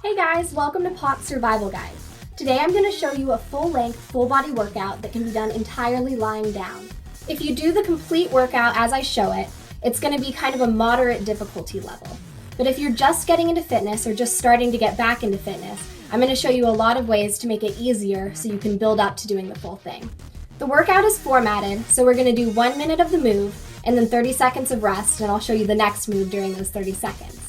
Hey guys, welcome to Pot's Survival Guide. Today I'm going to show you a full-length, full-body workout that can be done entirely lying down. If you do the complete workout as I show it, it's going to be kind of a moderate difficulty level. But if you're just getting into fitness or just starting to get back into fitness, I'm going to show you a lot of ways to make it easier so you can build up to doing the full thing. The workout is formatted, so we're going to do 1 minute of the move and then 30 seconds of rest, and I'll show you the next move during those 30 seconds.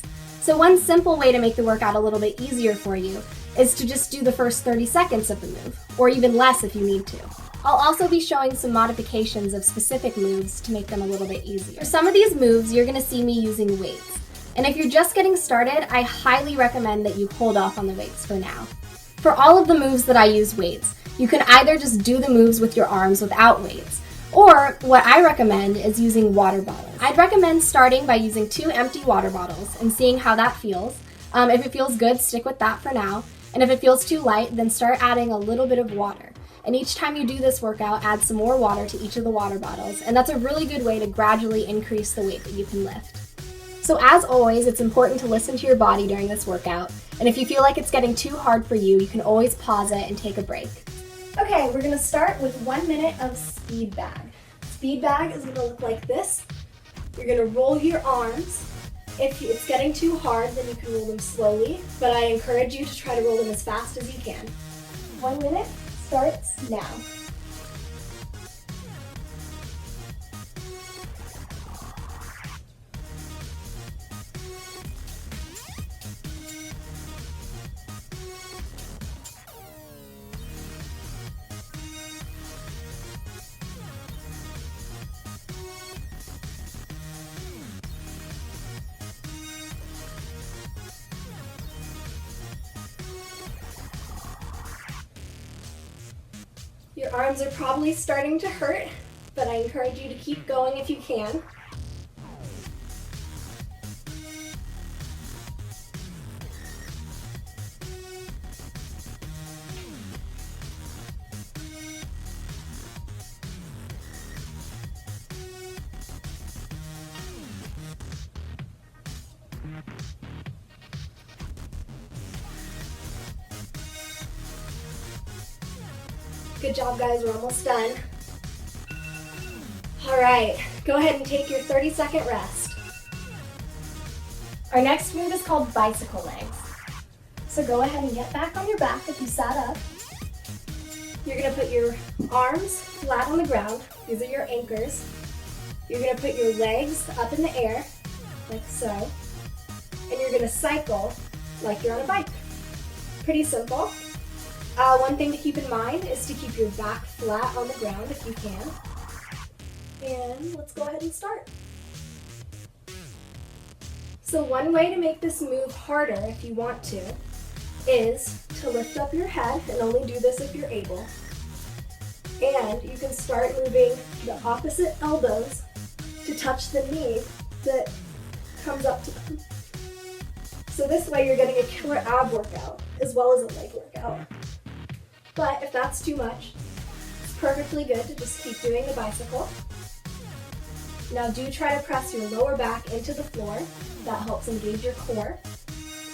So one simple way to make the workout a little bit easier for you is to just do the first 30 seconds of the move, or even less if you need to. I'll also be showing some modifications of specific moves to make them a little bit easier. For some of these moves, you're going to see me using weights. And if you're just getting started, I highly recommend that you hold off on the weights for now. For all of the moves that I use weights, you can either just do the moves with your arms without weights, or what I recommend is using water bottles. I'd recommend starting by using 2 empty water bottles and seeing how that feels. If it feels good, stick with that for now. And if it feels too light, then start adding a little bit of water. And each time you do this workout, add some more water to each of the water bottles. And that's a really good way to gradually increase the weight that you can lift. So as always, it's important to listen to your body during this workout. And if you feel like it's getting too hard for you, you can always pause it and take a break. Okay, we're gonna start with 1 minute of speed bag. Speed bag is gonna look like this. You're gonna roll your arms. If it's getting too hard, then you can roll them slowly, but I encourage you to try to roll them as fast as you can. 1 minute starts now. Your arms are probably starting to hurt, but I encourage you to keep going if you can. Good job, guys, we're almost done. All right, go ahead and take your 30-second rest. Our next move is called bicycle legs. So go ahead and get back on your back if you sat up. You're gonna put your arms flat on the ground. These are your anchors. You're gonna put your legs up in the air, like so. And you're gonna cycle like you're on a bike. Pretty simple. One thing to keep in mind is to keep your back flat on the ground if you can. And let's go ahead and start. So one way to make this move harder, if you want to, is to lift up your head, and only do this if you're able. And you can start moving the opposite elbows to touch the knee that comes up to them. So this way you're getting a killer ab workout as well as a leg workout. But if that's too much, it's perfectly good to just keep doing the bicycle. Now do try to press your lower back into the floor. That helps engage your core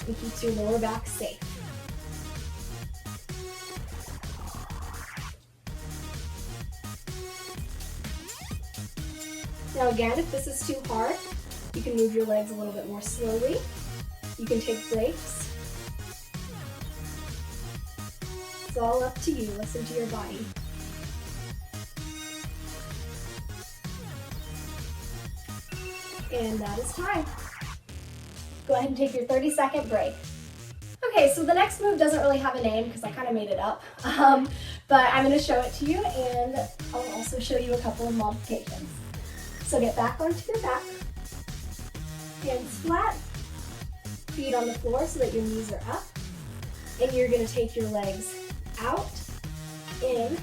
and keeps your lower back safe. Now again, if this is too hard, you can move your legs a little bit more slowly. You can take breaks. It's all up to you. Listen to your body. And that is time. Go ahead and take your 30-second break. Okay, so the next move doesn't really have a name because I kind of made it up, but I'm going to show it to you, and I'll also show you a couple of modifications. So get back onto your back, hands flat, feet on the floor so that your knees are up, and you're going to take your legs out, in,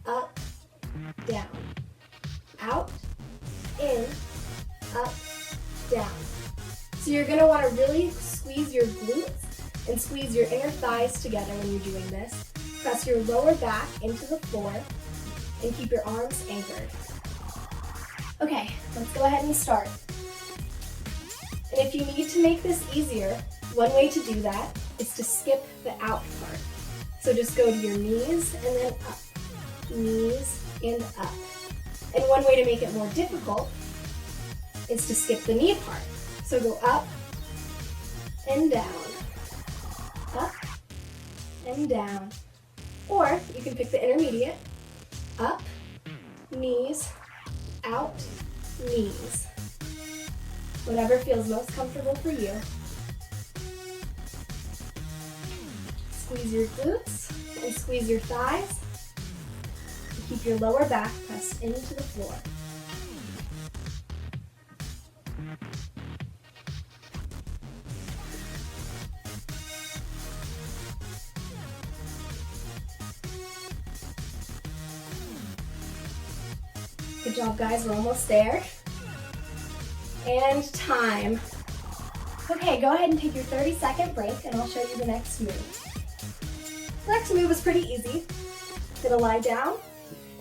up, down, out, in, up, down. So you're going to want to really squeeze your glutes and squeeze your inner thighs together when you're doing this. Press your lower back into the floor and keep your arms anchored. Okay, let's go ahead and start. And if you need to make this easier, one way to do that is to skip the out part. So just go to your knees and then up, knees and up. And one way to make it more difficult is to skip the knee part. So go up and down, up and down. Or you can pick the intermediate, up, knees, out, knees. Whatever feels most comfortable for you. Squeeze your glutes and squeeze your thighs. And keep your lower back pressed into the floor. Good job, guys. We're almost there. And time. Okay, go ahead and take your 30-second break, and I'll show you the next move. The next move is pretty easy. Gonna lie down.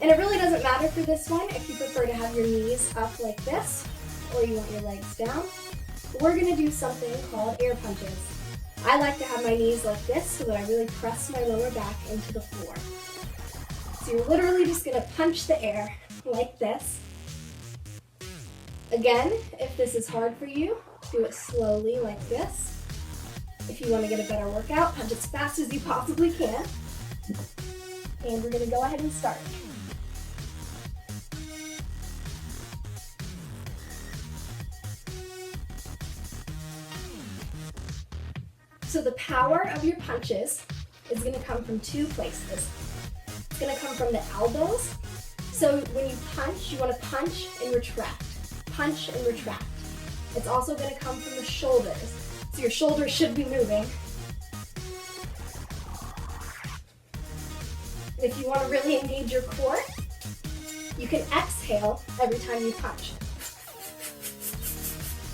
And it really doesn't matter for this one if you prefer to have your knees up like this, or you want your legs down. We're gonna do something called air punches. I like to have my knees like this so that I really press my lower back into the floor. So you're literally just gonna punch the air like this. Again, if this is hard for you, do it slowly like this. If you want to get a better workout, punch as fast as you possibly can. And we're going to go ahead and start. So the power of your punches is going to come from two places. It's going to come from the elbows. So when you punch, you want to punch and retract. Punch and retract. It's also going to come from the shoulders. So your shoulders should be moving. If you want to really engage your core, you can exhale every time you punch.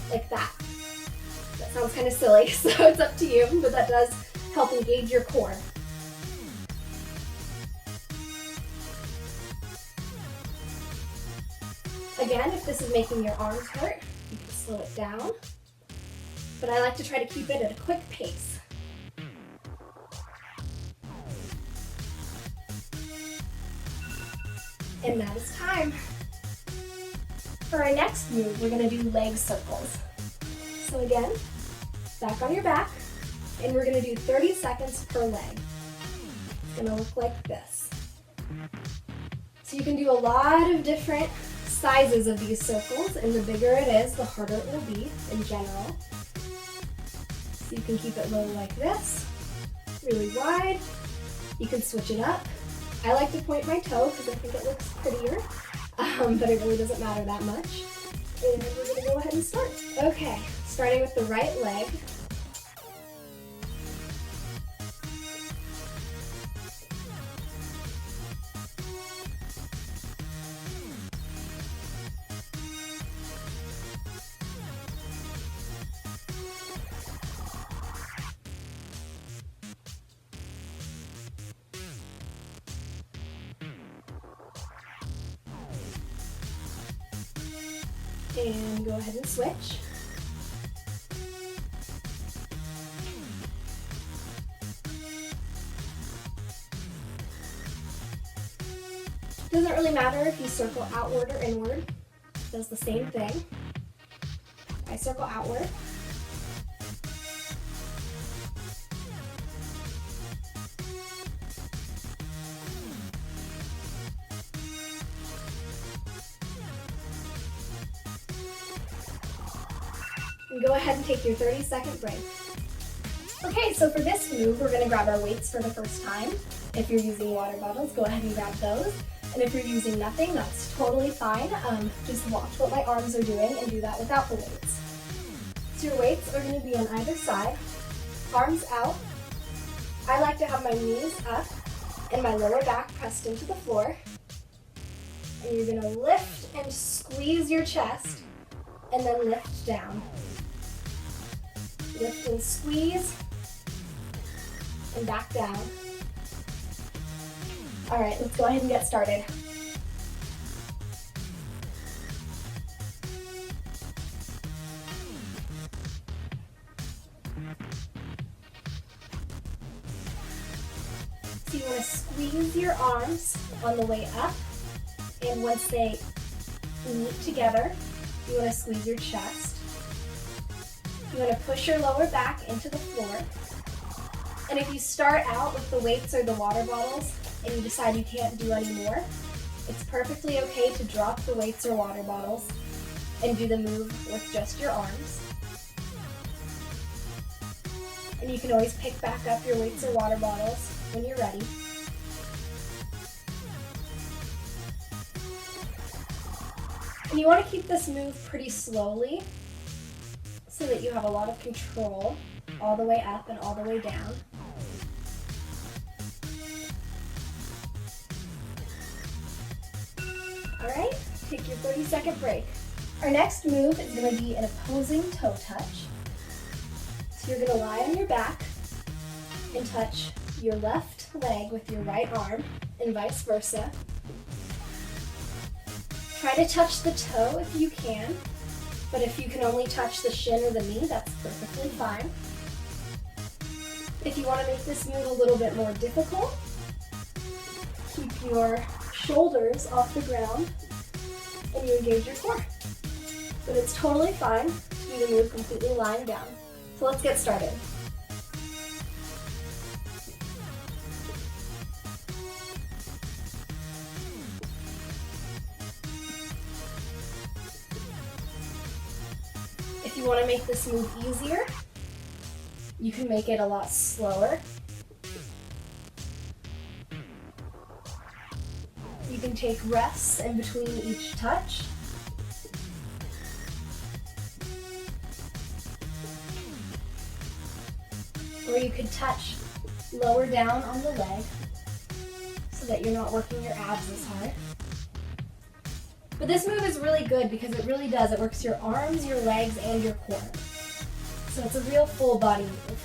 Like that. That sounds kind of silly, so it's up to you, but that does help engage your core. Again, if this is making your arms hurt, you can slow it down. But I like to try to keep it at a quick pace. And that is time. For our next move, we're going to do leg circles. So again, back on your back, and we're going to do 30 seconds per leg. It's going to look like this. So you can do a lot of different sizes of these circles, and the bigger it is, the harder it will be in general. So you can keep it low like this, really wide. You can switch it up. I like to point my toe because I think it looks prettier, but it really doesn't matter that much. And we're going to go ahead and start. Okay, starting with the right leg. And go ahead and switch. Doesn't really matter if you circle outward or inward. It does the same thing. I circle outward. And go ahead and take your 30-second break. Okay, so for this move, we're going to grab our weights for the first time. If you're using water bottles, go ahead and grab those. And if you're using nothing, that's totally fine. Just watch what my arms are doing and do that without the weights. So your weights are going to be on either side, arms out. I like to have my knees up and my lower back pressed into the floor. And you're going to lift and squeeze your chest and then lift down. Lift and squeeze and back down. All right, let's go ahead and get started. So you want to squeeze your arms on the way up, and once they meet together, you want to squeeze your chest. You want to push your lower back into the floor. And if you start out with the weights or the water bottles and you decide you can't do any more, it's perfectly okay to drop the weights or water bottles and do the move with just your arms. And you can always pick back up your weights or water bottles when you're ready. And you want to keep this move pretty slowly so that you have a lot of control all the way up and all the way down. All right, take your 30-second break. Our next move is going to be an opposing toe touch. So you're going to lie on your back and touch your left leg with your right arm and vice versa. Try to touch the toe if you can, but if you can only touch the shin or the knee, that's perfectly fine. If you want to make this move a little bit more difficult, keep your shoulders off the ground and you engage your core. But it's totally fine to do the move completely lying down. So let's get started. If you want to make this move easier, you can make it a lot slower. You can take rests in between each touch. Or you could touch lower down on the leg so that you're not working your abs as hard. But this move is really good because it really does. It works your arms, your legs, and your core. So it's a real full body move.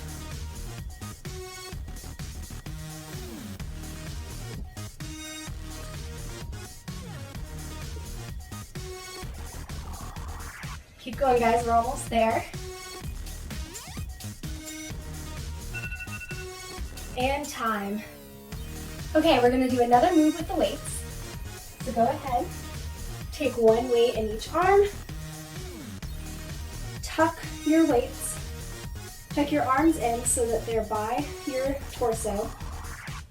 Keep going, guys. We're almost there. And time. Okay, we're going to do another move with the weights. So go ahead. Take one weight in each arm. Tuck your weights. Tuck your arms in so that they're by your torso.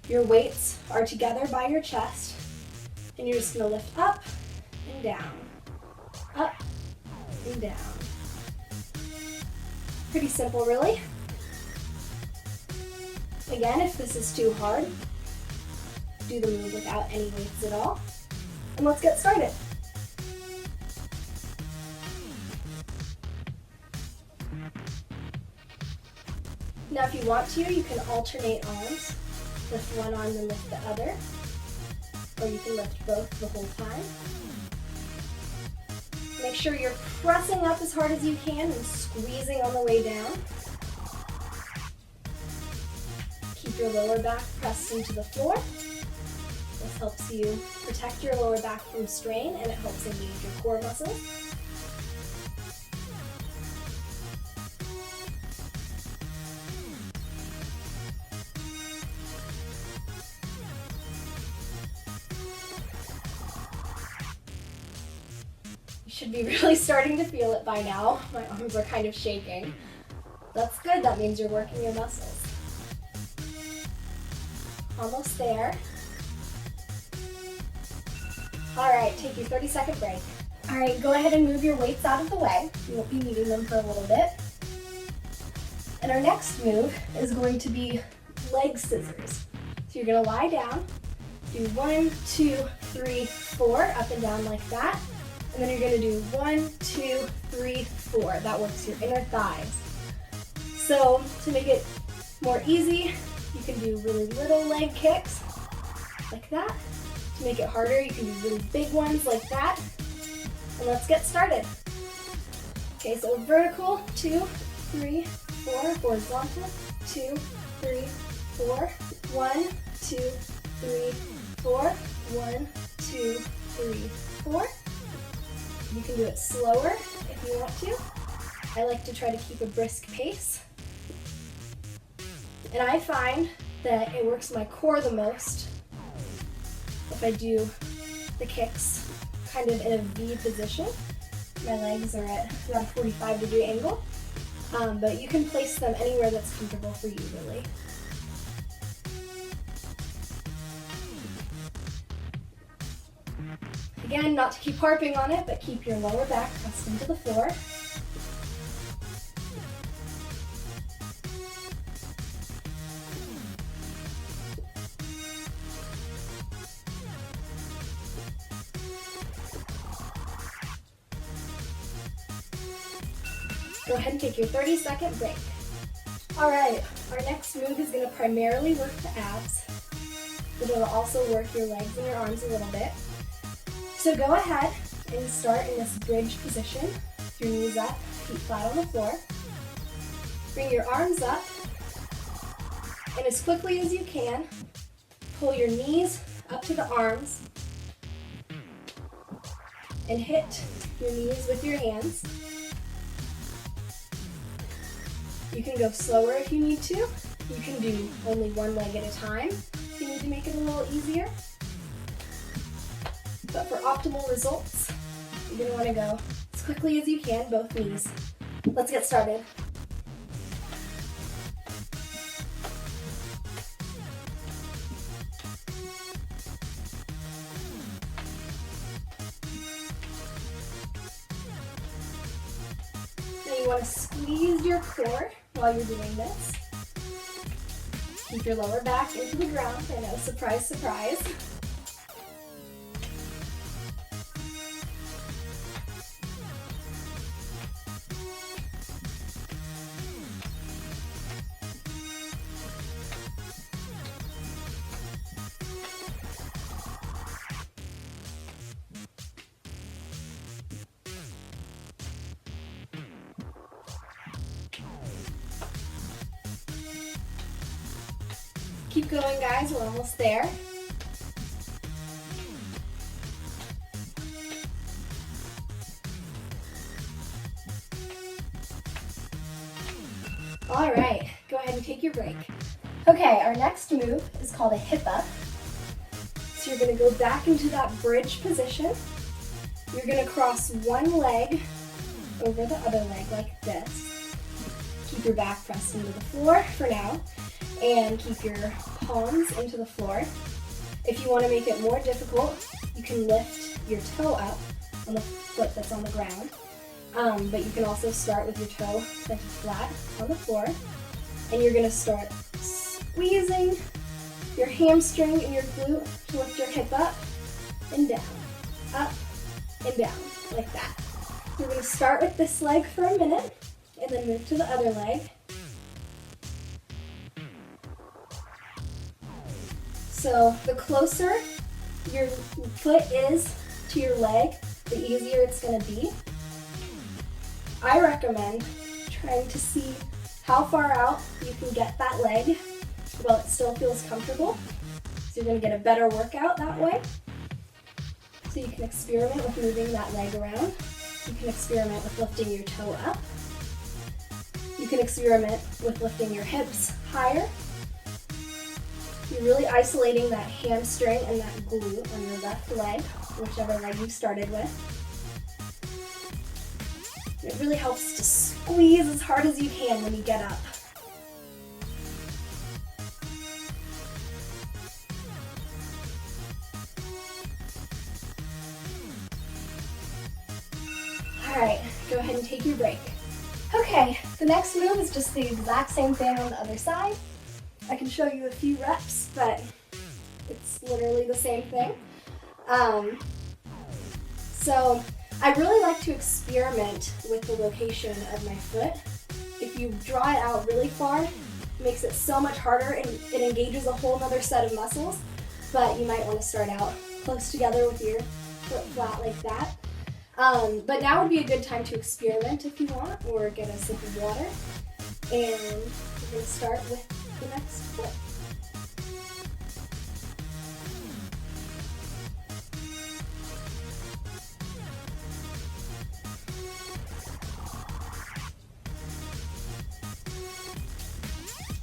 Your weights are together by your chest. And you're just going to lift up and down. Up and down. Pretty simple, really. Again, if this is too hard, do the move without any weights at all. And let's get started. Now if you want to, you can alternate arms. Lift one arm and lift the other. Or you can lift both the whole time. Make sure you're pressing up as hard as you can and squeezing on the way down. Keep your lower back pressed into the floor. This helps you protect your lower back from strain and it helps engage your core muscles. You should be really starting to feel it by now. My arms are kind of shaking. That's good, that means you're working your muscles. Almost there. All right, take your 30-second break. All right, go ahead and move your weights out of the way. You won't be needing them for a little bit. And our next move is going to be leg scissors. So you're gonna lie down, do 1, 2, 3, 4, up and down like that. And then you're gonna do 1, 2, 3, 4. That works your inner thighs. So to make it more easy, you can do really little leg kicks, like that. To make it harder, you can do really big ones like that. And let's get started. Okay, so vertical, 2, 3, 4, horizontal, 2, 3, 4, 1, 2, 3, 4, 1, 2, 3, 4. You can do it slower if you want to. I like to try to keep a brisk pace. And I find that it works my core the most if I do the kicks kind of in a V position. My legs are at around a 45-degree angle, but you can place them anywhere that's comfortable for you, really. Again, not to keep harping on it, but keep your lower back pressed into the floor. Go ahead and take your 30-second break. All right, our next move is going to primarily work the abs, but it'll also work your legs and your arms a little bit. So go ahead and start in this bridge position. Your knees up, feet flat on the floor. Bring your arms up, and as quickly as you can, pull your knees up to the arms and hit your knees with your hands. You can go slower if you need to. You can do only one leg at a time if you need to make it a little easier. But for optimal results, you're going to want to go as quickly as you can, both knees. Let's get started. Now you want to squeeze your core while you're doing this. Keep your lower back into the ground. I know, surprise, surprise. Keep going, guys, we're almost there. All right, go ahead and take your break. Okay, our next move is called a hip up. So you're gonna go back into that bridge position. You're gonna cross one leg over the other leg like this. Keep your back pressed into the floor for now, and keep your palms into the floor. If you want to make it more difficult, you can lift your toe up on the foot that's on the ground, but you can also start with your toe planted flat on the floor, and you're going to start squeezing your hamstring and your glute to lift your hip up and down, like that. You're going to start with this leg for a minute, and then move to the other leg. So the closer your foot is to your leg, the easier it's going to be. I recommend trying to see how far out you can get that leg while it still feels comfortable. So you're going to get a better workout that way. So you can experiment with moving that leg around. You can experiment with lifting your toe up. You can experiment with lifting your hips higher. You're really isolating that hamstring and that glute on your left leg, whichever leg you started with. It really helps to squeeze as hard as you can when you get up. All right, go ahead and take your break. Okay, the next move is just the exact same thing on the other side. I can show you a few reps, but it's literally the same thing. So I really like to experiment with the location of my foot. If you draw it out really far, it makes it so much harder and it engages a whole other set of muscles, but you might want to start out close together with your foot flat like that. But now would be a good time to experiment if you want, or get a sip of water. And we're going to start with the next foot.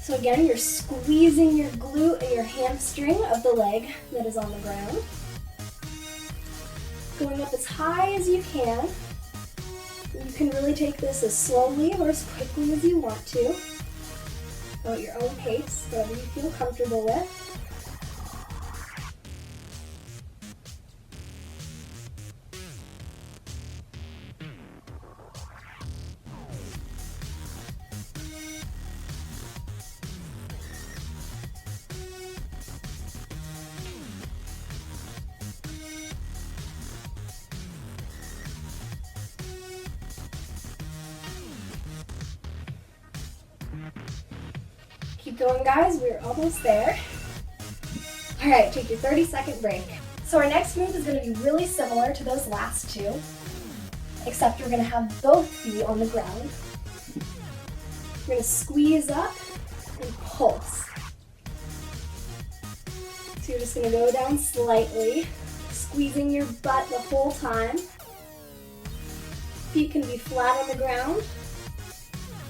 So again, you're squeezing your glute and your hamstring of the leg that is on the ground. Going up as high as you can. You can really take this as slowly or as quickly as you want to. Go at your own pace, whatever you feel comfortable with. Keep going, guys. We're almost there. All right, take your 30-second break. So our next move is going to be really similar to those last two, except we're going to have both feet on the ground. We're going to squeeze up and pulse. So you're just going to go down slightly, squeezing your butt the whole time. Feet can be flat on the ground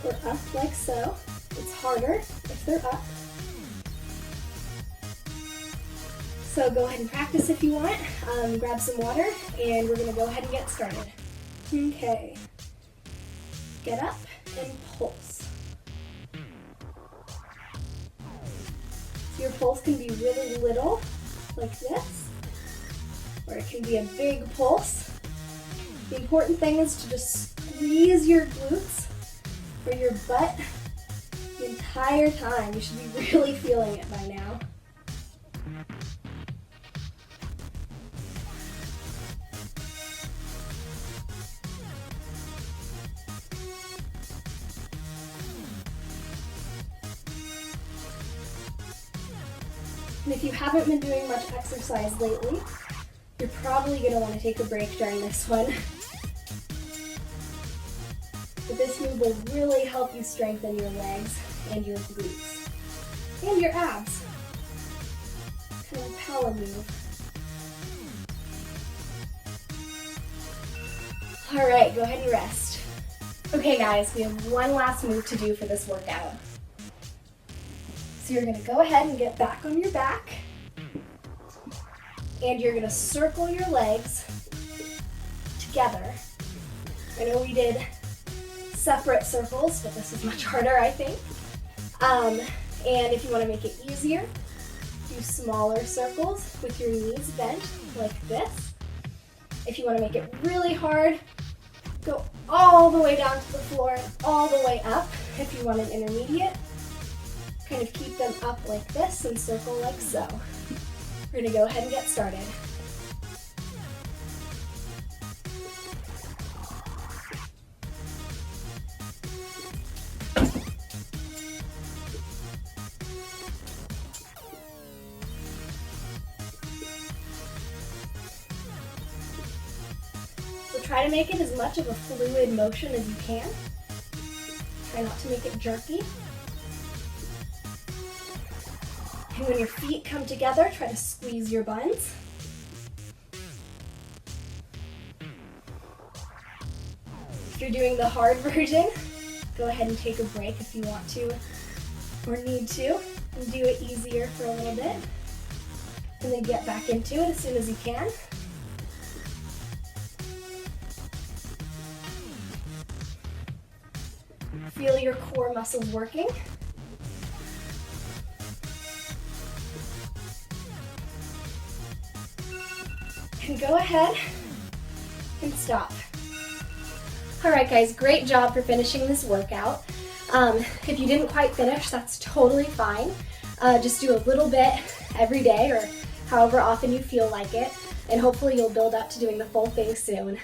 or up like so. It's harder if they're up. So go ahead and practice if you want. Grab some water and we're going to go ahead and get started. Okay. Get up and pulse. So your pulse can be really little, like this, or it can be a big pulse. The important thing is to just squeeze your glutes or your butt the entire time. You should be really feeling it by now. And if you haven't been doing much exercise lately, you're probably going to want to take a break during this one. But this move will really help you strengthen your legs and your glutes and your abs. Kind of a power move. All right, go ahead and rest. Okay guys, we have one last move to do for this workout. So you're going to go ahead and get back on your back, and you're going to circle your legs together. I know we did separate circles, but this is much harder, I think. And if you want to make it easier, do smaller circles with your knees bent like this. If you want to make it really hard, go all the way down to the floor and all the way up. If you want an intermediate, kind of keep them up like this and circle like so. We're going to go ahead and get started. So try to make it as much of a fluid motion as you can. Try not to make it jerky. And when your feet come together, try to squeeze your buns. If you're doing the hard version, go ahead and take a break if you want to or need to, and do it easier for a little bit. And then get back into it as soon as you can. Feel your core muscles working. And go ahead and stop. All right, guys, great job for finishing this workout. If you didn't quite finish, that's totally fine. Just do a little bit every day or however often you feel like it, and hopefully you'll build up to doing the full thing soon.